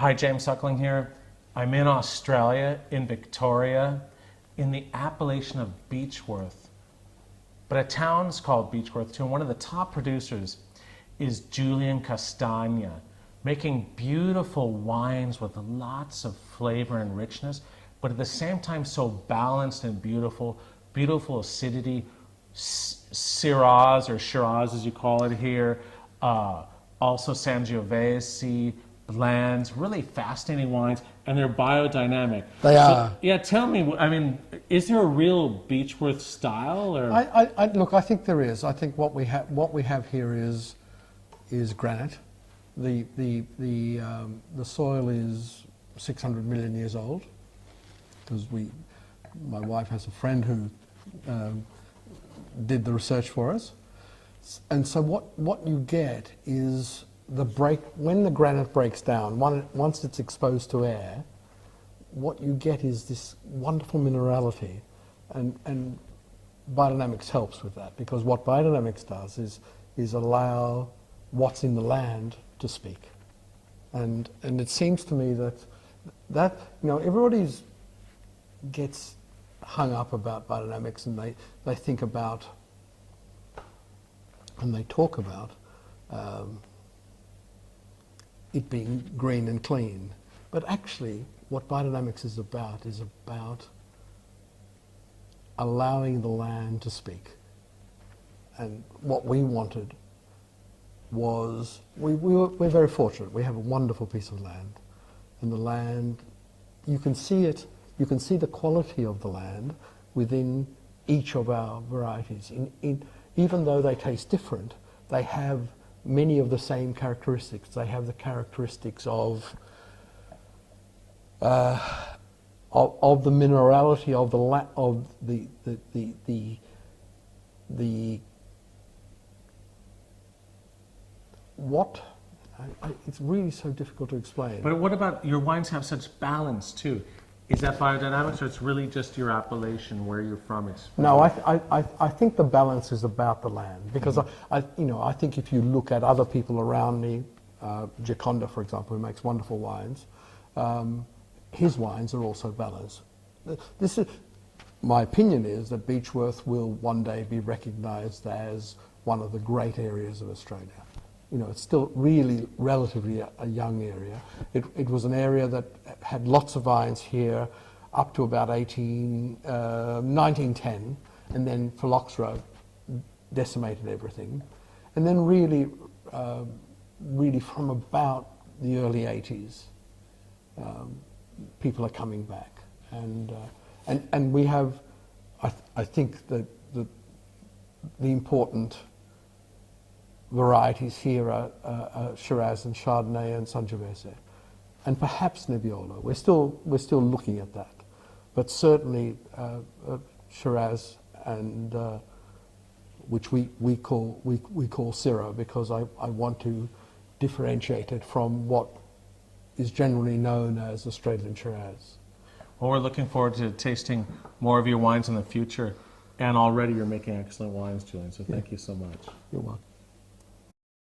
Hi, James Suckling here. I'm in Australia, in Victoria, in the appellation of Beechworth. But a town's called Beechworth too, and one of the top producers is Julian Castagna, making beautiful wines with lots of flavor and richness, but at the same time so balanced and beautiful, beautiful acidity, Syrahs, or Shiraz as you call it here, also Sangiovese, blends, really fascinating wines, and they're biodynamic. They are. Yeah, tell me, I mean, is there a real Beechworth style? Or? Look, I think there is. I think what we have here is granite. The soil is 600 million years old, because my wife has a friend who did the research for us, and so what you get is when the granite breaks down, once it's exposed to air, what you get is this wonderful minerality, and biodynamics helps with that, because what biodynamics does is allow what's in the land to speak, and it seems to me that everybody gets hung up about biodynamics, and they think about and they talk about it being green and clean. But actually, what biodynamics is about allowing the land to speak. And what we wanted was, we're very fortunate. We have a wonderful piece of land. And the land, you can see it, you can see the quality of the land within each of our varieties. Even though they taste different, they have many of the same characteristics. They have the characteristics of the minerality of it's really so difficult to explain. But what about, your wines have such balance too? Is that biodynamics, or it's really just your appellation, where you're from? No, I think the balance is about the land, because I think if you look at other people around me, Gioconda, for example, who makes wonderful wines, his wines are also balanced. My opinion is that Beechworth will one day be recognised as one of the great areas of Australia. It's still really relatively a young area. It was an area that had lots of vines here up to about 1910, and then phylloxera decimated everything. And then really from about the early 80s, people are coming back. And we have, I think that the important varieties here are Shiraz and Chardonnay and Sangiovese, and perhaps Nebbiolo. We're still looking at that, but certainly Shiraz, and which we call Syrah, because I want to differentiate it from what is generally known as Australian Shiraz. Well, we're looking forward to tasting more of your wines in the future, and already you're making excellent wines, Julian. So thank you so much. You're welcome.